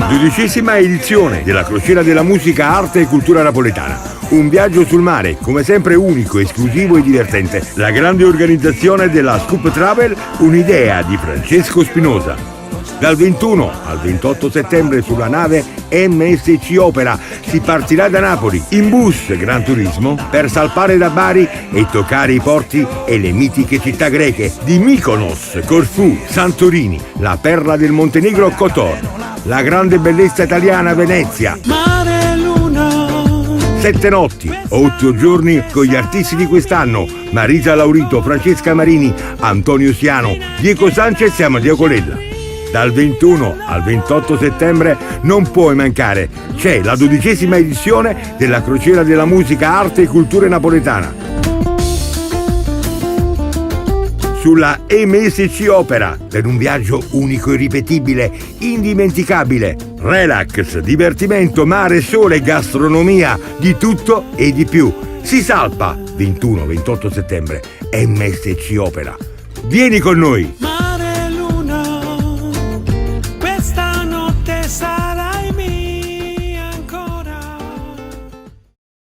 12ª edizione della Crociera della Musica, Arte e Cultura Napoletana. Un viaggio sul mare, come sempre unico, esclusivo e divertente. La grande organizzazione della Scoop Travel, un'idea di Francesco Spinosa. Dal 21 al 28 settembre sulla nave MSC Opera si partirà da Napoli in bus Gran Turismo per salpare da Bari e toccare i porti e le mitiche città greche di Mykonos, Corfù, Santorini, la perla del Montenegro Kotor, la grande bellezza italiana Venezia. 7 notti, 8 giorni con gli artisti di quest'anno: Marisa Laurito, Francesca Marini, Antonio Siano, Diego Sanchez e Amadeo Colella. Dal 21 al 28 settembre non puoi mancare, c'è la 12ª edizione della Crociera della Musica, Arte e Cultura Napoletana. Sulla MSC Opera, per un viaggio unico, irripetibile, indimenticabile. Relax, divertimento, mare, sole, gastronomia, di tutto e di più. Si salpa 21-28 settembre, MSC Opera. Vieni con noi!